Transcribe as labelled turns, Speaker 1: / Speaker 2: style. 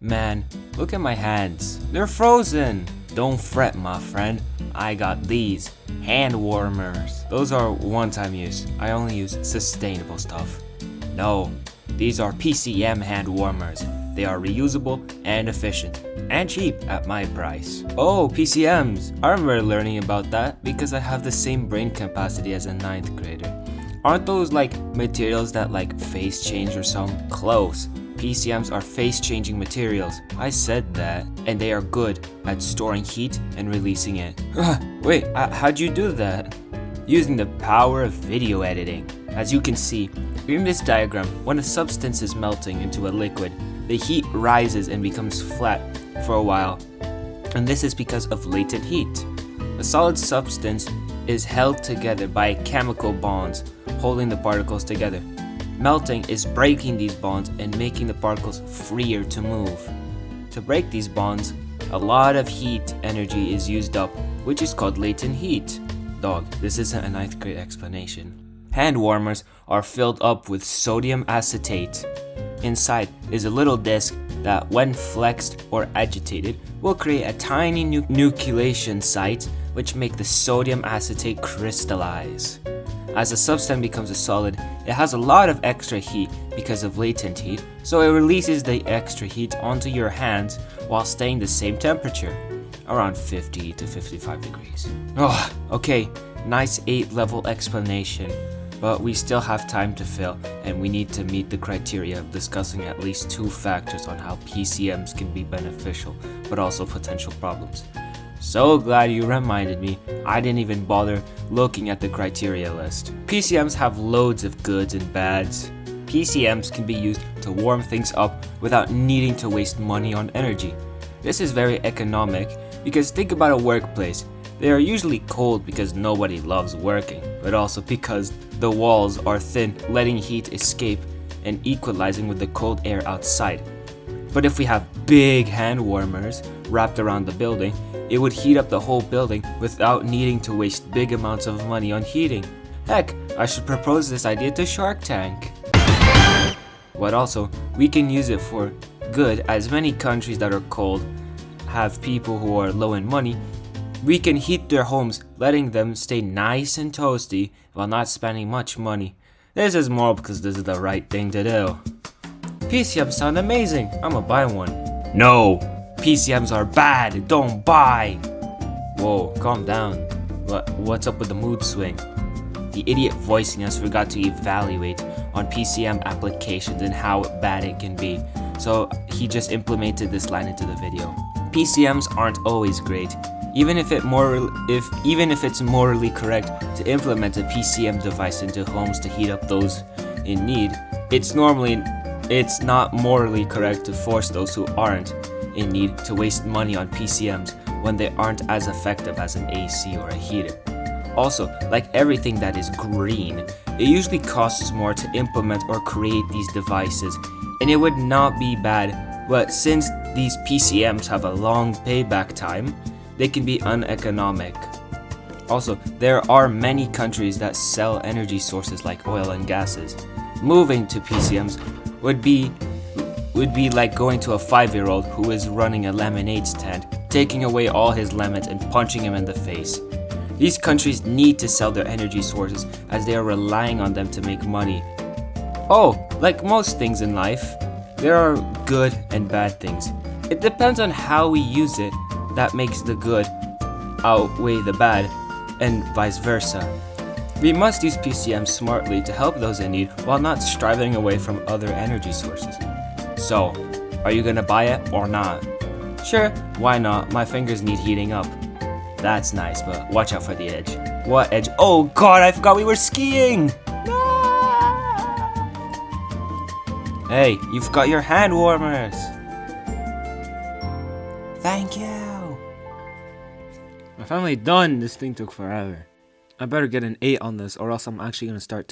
Speaker 1: Man, look at my hands. They're frozen. Don't fret, my friend. I got these hand warmers. Those are one-time use. I only use sustainable stuff. No, these are PCM hand warmers. They are reusable and efficient and cheap at my price. Oh, PCMs. I remember learning about that because I have the same brain capacity as a 9th grader. Aren't those like materials that like phase change or something? Close. PCMs are phase-changing materials. I said that. And they are good at storing heat and releasing it. Wait, how'd you do that? Using the power of video editing. As you can see, in this diagram, when a substance is melting into a liquid, the heat rises and becomes flat for a while. And this is because of latent heat. A solid substance is held together by chemical bonds holding the particles together. Melting is breaking these bonds and making the particles freer to move. To break these bonds, a lot of heat energy is used up, which is called latent heat. Dog, this isn't a 9th grade explanation. Hand warmers are filled up with sodium acetate. Inside is a little disc that, when flexed or agitated, will create a tiny nucleation site which make the sodium acetate crystallize. As a substance becomes a solid, it has a lot of extra heat because of latent heat, so it releases the extra heat onto your hands while staying the same temperature, around 50 to 55 degrees. Oh, okay, nice 8-level explanation, but we still have time to fill, and we need to meet the criteria of discussing at least 2 factors on how PCMs can be beneficial, but also potential problems. So glad you reminded me. I didn't even bother looking at the criteria list. PCMs have loads of goods and bads. PCMs can be used to warm things up without needing to waste money on energy. This is very economic because think about a workplace. They are usually cold because nobody loves working, but also because the walls are thin, letting heat escape and equalizing with the cold air outside. But if we have big hand warmers wrapped around the building, it would heat up the whole building without needing to waste big amounts of money on heating. Heck, I should propose this idea to Shark Tank. But also, we can use it for good, as many countries that are cold have people who are low in money. We can heat their homes, letting them stay nice and toasty while not spending much money. This is more because this is the right thing to do. PCMs sound amazing. I'ma buy one. No! PCMs are bad. Don't buy! Whoa, calm down. What's up with the mood swing? The idiot voicing us forgot to evaluate on PCM applications and how bad it can be. So he just implemented this line into the video. PCMs aren't always great. Even if it's morally correct to implement a PCM device into homes to heat up those in need, it's not morally correct to force those who aren't in need to waste money on PCMs when they aren't as effective as an AC or a heater. Also, like everything that is green, it usually costs more to implement or create these devices, and it would not be bad, but since these PCMs have a long payback time, they can be uneconomic. Also, there are many countries that sell energy sources like oil and gases. Moving to PCMs would be like going to a 5-year-old who is running a lemonade stand, taking away all his lemons and punching him in the face. These countries need to sell their energy sources as they are relying on them to make money. Oh, like most things in life, there are good and bad things. It depends on how we use it that makes the good outweigh the bad, and vice versa. We must use PCMs smartly to help those in need while not striving away from other energy sources. So, are you gonna buy it or not? Sure, why not? My fingers need heating up. That's nice, but watch out for the edge. What edge? Oh god, I forgot we were skiing! Hey, you forgot your hand warmers! Thank you! I'm finally done! This thing took forever. I better get an 8 on this or else I'm actually gonna start